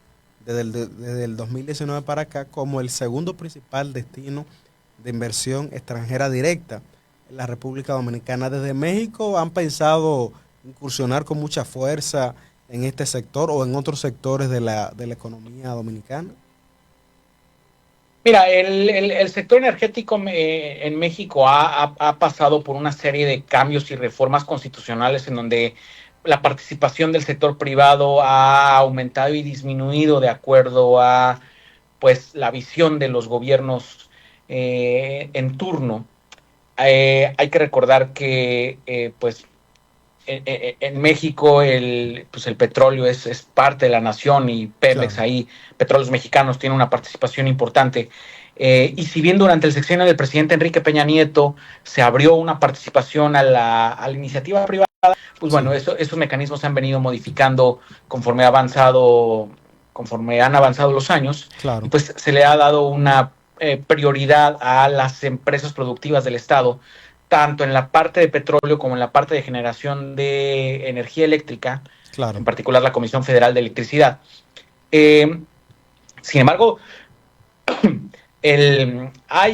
desde el 2019 para acá como el segundo principal destino de inversión extranjera directa en la República Dominicana. Desde México han pensado incursionar con mucha fuerza en este sector o en otros sectores de la economía dominicana. Mira, el sector energético en México ha pasado por una serie de cambios y reformas constitucionales en donde la participación del sector privado ha aumentado y disminuido de acuerdo a pues la visión de los gobiernos en turno. Hay que recordar que pues en México pues el petróleo es parte de la nación y Pemex Claro. ahí, Petróleos Mexicanos, tiene una participación importante. Y si bien durante el sexenio del presidente Enrique Peña Nieto se abrió una participación a la iniciativa privada, pues bueno, Sí, esos mecanismos se han venido modificando conforme han avanzado los años, y claro. pues se le ha dado una prioridad a las empresas productivas del Estado, tanto en la parte de petróleo como en la parte de generación de energía eléctrica, en Claro. particular la Comisión Federal de Electricidad. Sin embargo,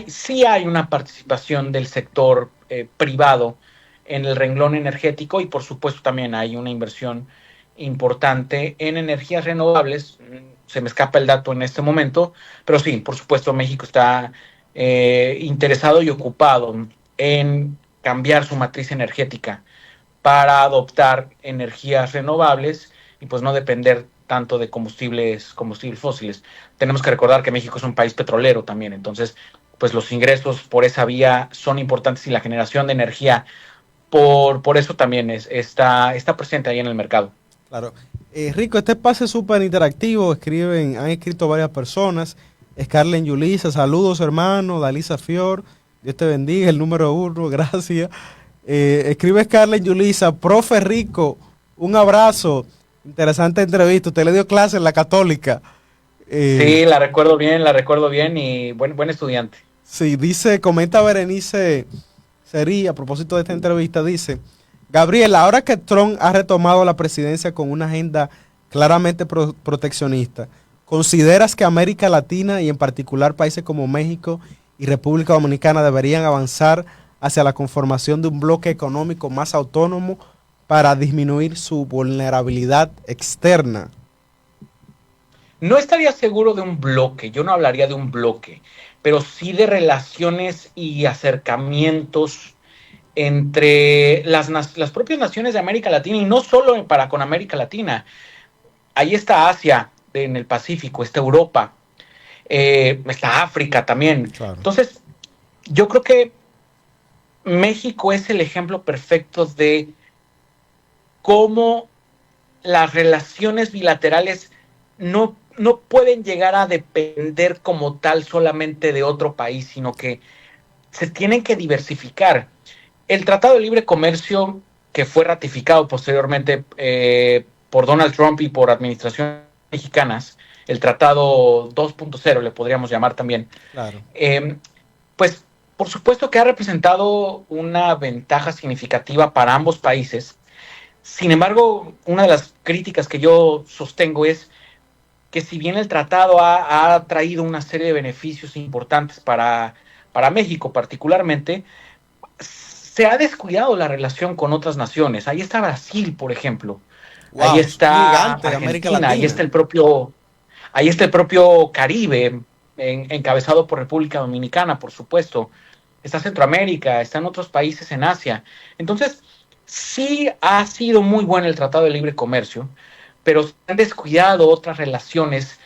sí hay una participación del sector privado en el renglón energético y por supuesto también hay una inversión importante en energías renovables. Se me escapa el dato en este momento, pero sí, por supuesto México está interesado y ocupado en cambiar su matriz energética para adoptar energías renovables y pues no depender tanto de combustibles fósiles. Tenemos que recordar que México es un país petrolero también, entonces pues los ingresos por esa vía son importantes y la generación de energía por eso también está presente ahí en el mercado. Claro. Rico, este espacio es súper interactivo. Han escrito varias personas. Scarlett Yulisa, saludos hermano. Dalisa Fior, Dios te bendiga, el número uno, gracias. Escribe Scarlett Yulisa, profe Rico, un abrazo. Interesante entrevista. Usted le dio clase en la Católica. Eh, Sí, la recuerdo bien y buen estudiante. sí, dice, comenta Berenice Sería, a propósito de esta entrevista, dice, Gabriel, ahora que Trump ha retomado la presidencia con una agenda claramente proteccionista, ¿consideras que América Latina y en particular países como México y República Dominicana deberían avanzar hacia la conformación de un bloque económico más autónomo para disminuir su vulnerabilidad externa? No estaría seguro de un bloque, yo no hablaría de un bloque, pero sí de relaciones y acercamientos entre las propias naciones de América Latina y no solo para con América Latina. Ahí está Asia en el Pacífico, está Europa, está África también. Claro. Entonces, yo creo que México es el ejemplo perfecto de cómo las relaciones bilaterales no pueden llegar a depender como tal solamente de otro país, sino que se tienen que diversificar. El Tratado de Libre Comercio, que fue ratificado posteriormente por Donald Trump y por administraciones mexicanas, el Tratado 2.0 le podríamos llamar también, Claro. pues por supuesto que ha representado una ventaja significativa para ambos países. Sin embargo, una de las críticas que yo sostengo es que si bien el tratado ha traído una serie de beneficios importantes para México particularmente, se ha descuidado la relación con otras naciones. Ahí está Brasil, por ejemplo. Ahí Wow, es un está gigante de América Argentina, Latina. ahí está el propio Caribe, encabezado por República Dominicana, por supuesto. Está Centroamérica, están otros países en Asia. Entonces, sí ha sido muy bueno el Tratado de Libre Comercio, pero se han descuidado otras relaciones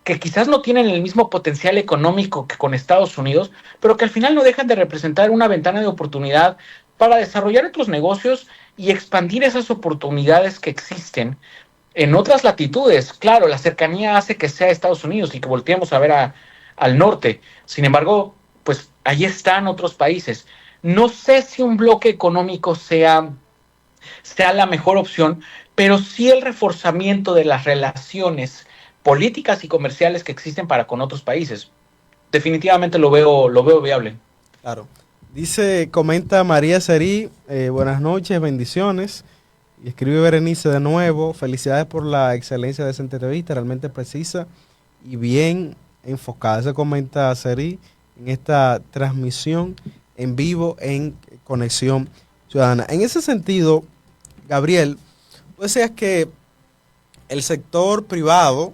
que quizás no tienen el mismo potencial económico que con Estados Unidos, pero que al final no dejan de representar una ventana de oportunidad para desarrollar otros negocios y expandir esas oportunidades que existen en otras latitudes. Claro, la cercanía hace que sea Estados Unidos y que volteemos a ver al norte. Sin embargo, pues ahí están otros países. No sé si un bloque económico sea la mejor opción, pero sí el reforzamiento de las relaciones políticas y comerciales que existen para con otros países. Definitivamente lo veo viable. Claro. Dice, comenta María Serí, buenas noches, bendiciones. Y escribe Berenice de nuevo, felicidades por la excelencia de esa entrevista, realmente precisa y bien enfocada. Se comenta Serí en esta transmisión en vivo en Conexión Ciudadana. En ese sentido, Gabriel, tú decías que el sector privado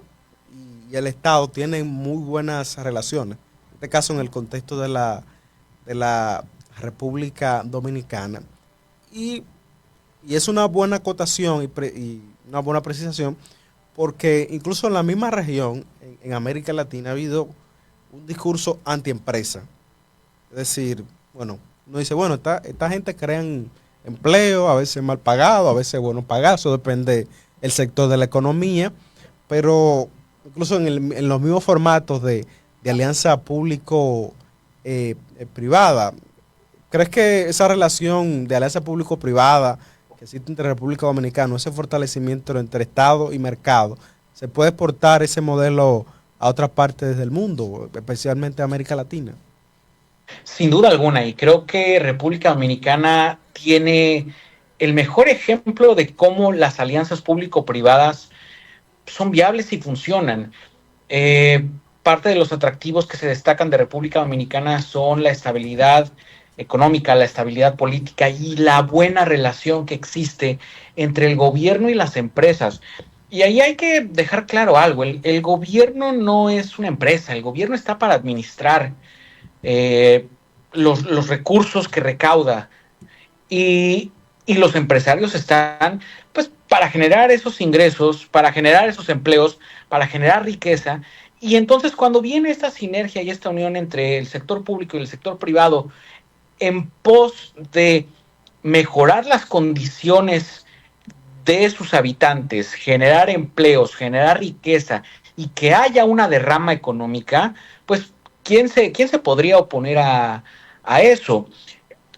y el Estado tienen muy buenas relaciones. En este caso, en el contexto de la República Dominicana. Y, y es una buena acotación y una buena precisación, porque incluso en la misma región, en América Latina, ha habido un discurso antiempresa. Es decir, bueno, uno dice, bueno, esta gente crean empleo, a veces mal pagado, a veces bueno pagado, eso depende del sector de la economía, pero incluso en los mismos formatos de alianza público-privada, ¿crees que esa relación de alianza público-privada que existe entre República Dominicana, ese fortalecimiento entre Estado y mercado, se puede exportar ese modelo a otras partes del mundo, especialmente a América Latina? Sin duda alguna, y creo que República Dominicana tiene el mejor ejemplo de cómo las alianzas público-privadas son viables y funcionan. Eh, Parte de los atractivos que se destacan de República Dominicana son la estabilidad económica, la estabilidad política y la buena relación que existe entre el gobierno y las empresas. Y ahí hay que dejar claro algo, el gobierno no es una empresa, el gobierno está para administrar eh, los recursos que recauda y, y los empresarios están pues para generar esos ingresos, para generar esos empleos, para generar riqueza. Y entonces cuando viene esta sinergia y esta unión entre el sector público y el sector privado en pos de mejorar las condiciones de sus habitantes, generar empleos, generar riqueza y que haya una derrama económica, pues quién se podría oponer a eso?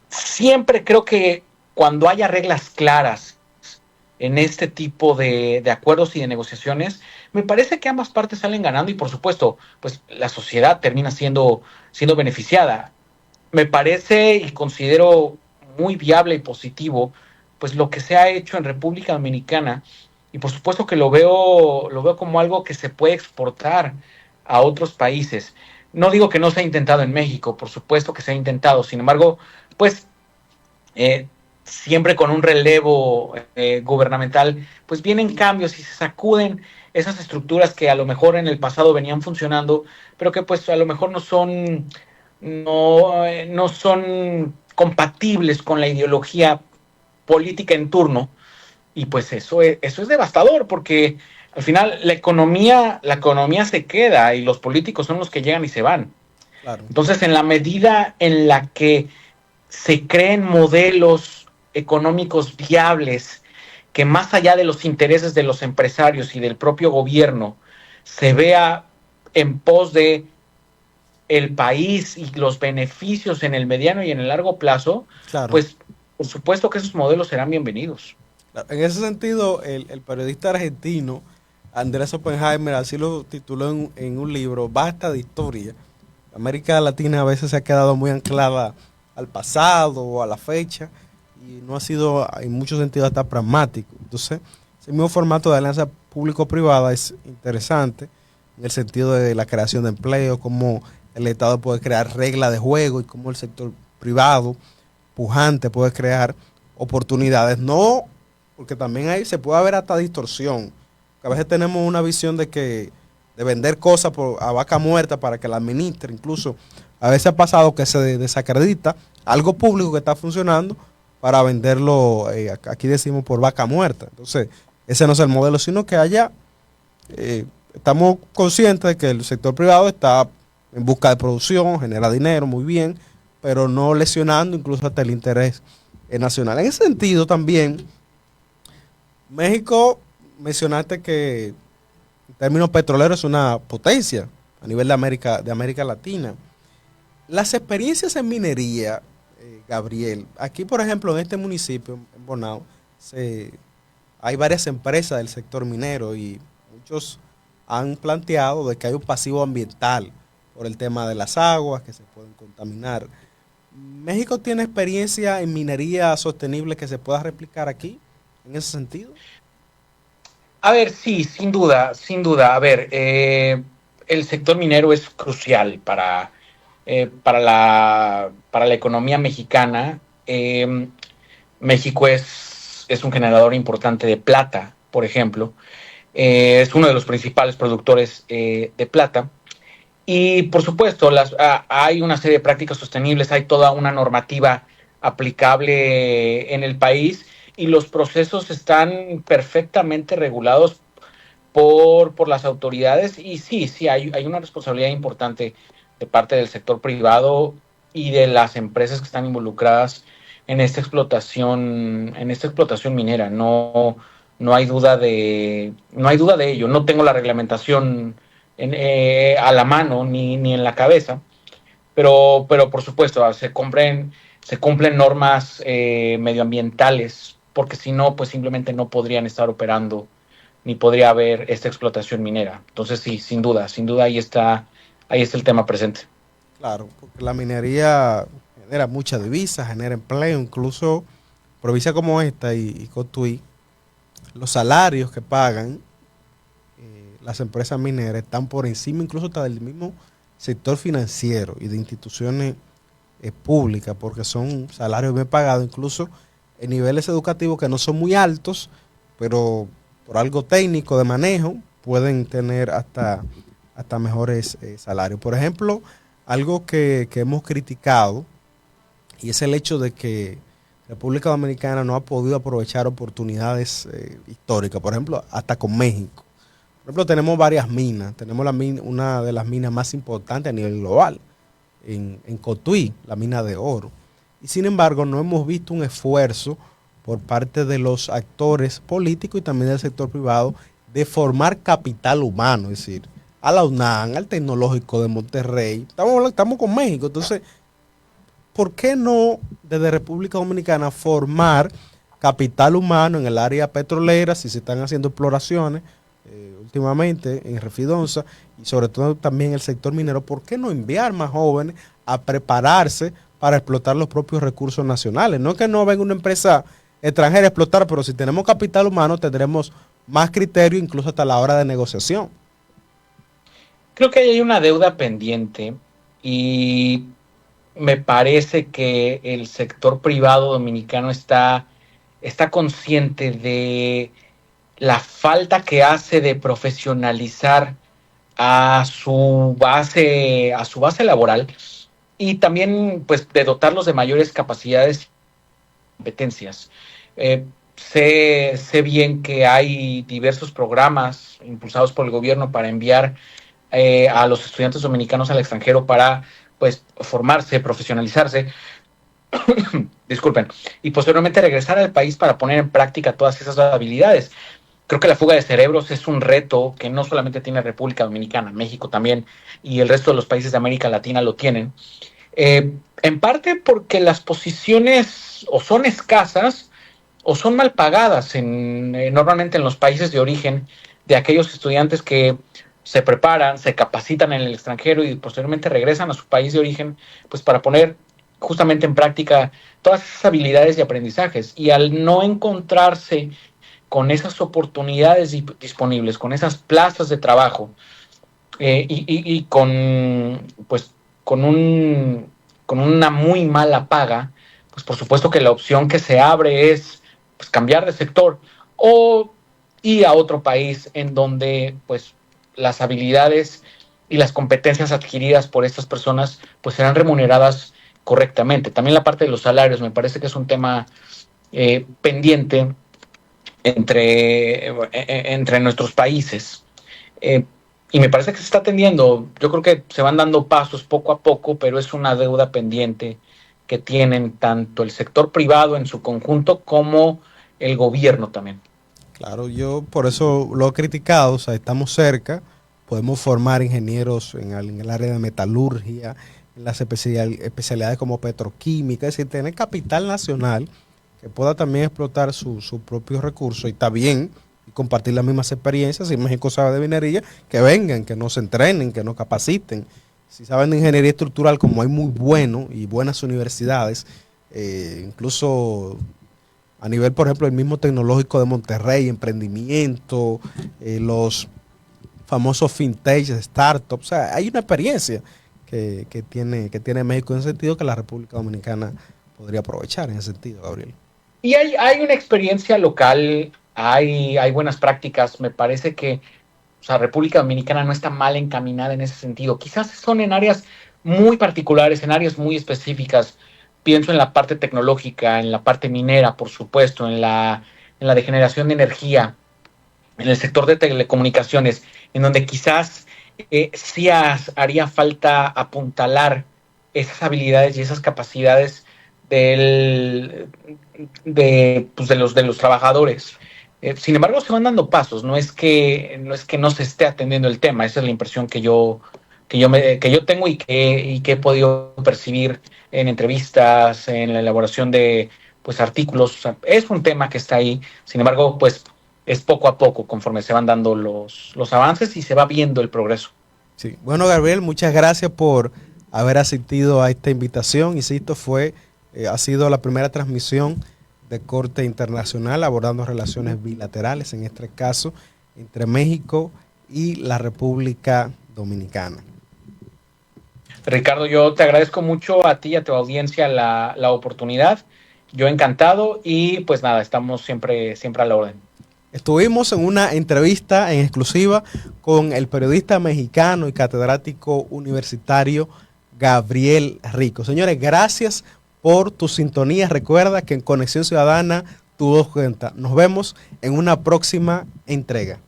Siempre creo que cuando haya reglas claras en este tipo de acuerdos y de negociaciones, me parece que ambas partes salen ganando y por supuesto, pues la sociedad termina siendo beneficiada. Me parece y considero muy viable y positivo pues lo que se ha hecho en República Dominicana y por supuesto que lo veo como algo que se puede exportar a otros países. No digo que no se ha intentado en México, por supuesto que se ha intentado, sin embargo, pues siempre con un relevo gubernamental, pues vienen cambios y se sacuden esas estructuras que a lo mejor en el pasado venían funcionando, pero que pues a lo mejor no son compatibles con la ideología política en turno. Y pues eso es devastador porque al final la economía se queda y los políticos son los que llegan y se van. Claro. Entonces, en la medida en la que se creen modelos económicos viables que más allá de los intereses de los empresarios y del propio gobierno se vea en pos de el país y los beneficios en el mediano y en el largo plazo, Claro. pues por supuesto que esos modelos serán bienvenidos. En ese sentido, el periodista argentino Andrés Oppenheimer así lo tituló en un libro, Basta de historia. América Latina a veces se ha quedado muy anclada al pasado o a la fecha y no ha sido en muchos sentidos hasta pragmático. Entonces, ese mismo formato de alianza público-privada es interesante en el sentido de la creación de empleo, cómo el Estado puede crear reglas de juego y cómo el sector privado pujante puede crear oportunidades. No, porque también ahí se puede haber hasta distorsión. A veces tenemos una visión de vender cosas a vaca muerta para que la administre. Incluso a veces ha pasado que se desacredita algo público que está funcionando para venderlo, aquí decimos, por vaca muerta. Entonces, ese no es el modelo, sino que estamos conscientes de que el sector privado está en busca de producción, genera dinero, muy bien, pero no lesionando incluso hasta el interés nacional. En ese sentido también, México, mencionaste que en términos petroleros es una potencia a nivel de América Latina. Las experiencias en minería, Gabriel, aquí por ejemplo en este municipio, en Bonao, hay varias empresas del sector minero y muchos han planteado de que hay un pasivo ambiental por el tema de las aguas que se pueden contaminar. ¿México tiene experiencia en minería sostenible que se pueda replicar aquí en ese sentido? A ver, sí, sin duda, sin duda. A ver, el sector minero es crucial para la economía mexicana. México es un generador importante de plata, por ejemplo. Es uno de los principales productores de plata. Y por supuesto, hay una serie de prácticas sostenibles, hay toda una normativa aplicable en el país y los procesos están perfectamente regulados por las autoridades. Y sí, sí, hay una responsabilidad importante de parte del sector privado y de las empresas que están involucradas en esta explotación minera. No, no hay duda de ello. No tengo la reglamentación a la mano ni en la cabeza, pero por supuesto se cumplen normas medioambientales, porque si no, pues simplemente no podrían estar operando ni podría haber esta explotación minera. Entonces sí, sin duda ahí está el tema presente. Claro, porque la minería genera mucha divisa, genera empleo, incluso provincias como esta y Cotuí, los salarios que pagan las empresas mineras están por encima incluso hasta del mismo sector financiero y de instituciones públicas, porque son salarios bien pagados, incluso en niveles educativos que no son muy altos, pero por algo técnico de manejo pueden tener hasta mejores salarios. Por ejemplo, algo que hemos criticado y es el hecho de que República Dominicana no ha podido aprovechar oportunidades históricas, por ejemplo, hasta con México. Por ejemplo, tenemos varias minas. Tenemos una de las minas más importantes a nivel global, en Cotuí, la mina de oro. Y sin embargo, no hemos visto un esfuerzo por parte de los actores políticos y también del sector privado de formar capital humano, es decir, a la UNAM, al Tecnológico de Monterrey. Estamos con México, entonces, ¿por qué no desde República Dominicana formar capital humano en el área petrolera si se están haciendo exploraciones últimamente en Refidonza y sobre todo también el sector minero? ¿Por qué no enviar más jóvenes a prepararse para explotar los propios recursos nacionales? No es que no venga una empresa extranjera a explotar, pero si tenemos capital humano tendremos más criterio incluso hasta la hora de negociación. Creo que hay una deuda pendiente y me parece que el sector privado dominicano está consciente de la falta que hace de profesionalizar a su base laboral y también pues de dotarlos de mayores capacidades y competencias. Sé bien que hay diversos programas impulsados por el gobierno para enviar a los estudiantes dominicanos al extranjero para pues formarse, profesionalizarse, disculpen, y posteriormente regresar al país para poner en práctica todas esas habilidades. Creo que la fuga de cerebros es un reto que no solamente tiene República Dominicana, México también, y el resto de los países de América Latina lo tienen. En parte porque las posiciones o son escasas o son mal pagadas normalmente en los países de origen de aquellos estudiantes que se preparan, se capacitan en el extranjero y posteriormente regresan a su país de origen, pues para poner justamente en práctica todas esas habilidades y aprendizajes. Y al no encontrarse con esas oportunidades disponibles, con esas plazas de trabajo y con, pues, con una muy mala paga, pues por supuesto que la opción que se abre es pues, cambiar de sector o ir a otro país en donde pues las habilidades y las competencias adquiridas por estas personas pues serán remuneradas correctamente. También la parte de los salarios me parece que es un tema pendiente entre nuestros países. Y me parece que se está atendiendo. Yo creo que se van dando pasos poco a poco, pero es una deuda pendiente que tienen tanto el sector privado en su conjunto como el gobierno también. Claro, yo por eso lo he criticado, o sea, estamos cerca, podemos formar ingenieros en el área de metalurgia, en las especialidades como petroquímica, es decir, tener capital nacional que pueda también explotar su propio recurso y está bien y compartir las mismas experiencias. Si México sabe de minería, que vengan, que nos entrenen, que nos capaciten. Si saben de ingeniería estructural, como hay muy bueno y buenas universidades, incluso a nivel, por ejemplo, el mismo tecnológico de Monterrey, emprendimiento, los famosos fintech, startups, o sea, hay una experiencia que tiene México en ese sentido que la República Dominicana podría aprovechar en ese sentido, Gabriel. Y hay una experiencia local, hay buenas prácticas. Me parece que o sea, República Dominicana no está mal encaminada en ese sentido. Quizás son en áreas muy particulares, en áreas muy específicas. Pienso en la parte tecnológica, en la parte minera, por supuesto, en la de generación de energía, en el sector de telecomunicaciones, en donde quizás sí haría falta apuntalar esas habilidades y esas capacidades del, de los trabajadores. Sin embargo, se van dando pasos, no es que no se esté atendiendo el tema, esa es la impresión que yo tengo y que he podido percibir en entrevistas, en la elaboración de pues artículos. O sea, es un tema que está ahí, sin embargo, pues es poco a poco conforme se van dando los avances y se va viendo el progreso. Sí. Bueno, Gabriel, muchas gracias por haber asistido a esta invitación. Insisto, ha sido la primera transmisión de corte internacional abordando relaciones bilaterales, en este caso entre México y la República Dominicana. Ricardo, yo te agradezco mucho a ti y a tu audiencia la oportunidad. Yo encantado y pues nada, estamos siempre a la orden. Estuvimos en una entrevista en exclusiva con el periodista mexicano y catedrático universitario Gabriel Rico. Señores, gracias por tu sintonía. Recuerda que en Conexión Ciudadana tu voz cuenta. Nos vemos en una próxima entrega.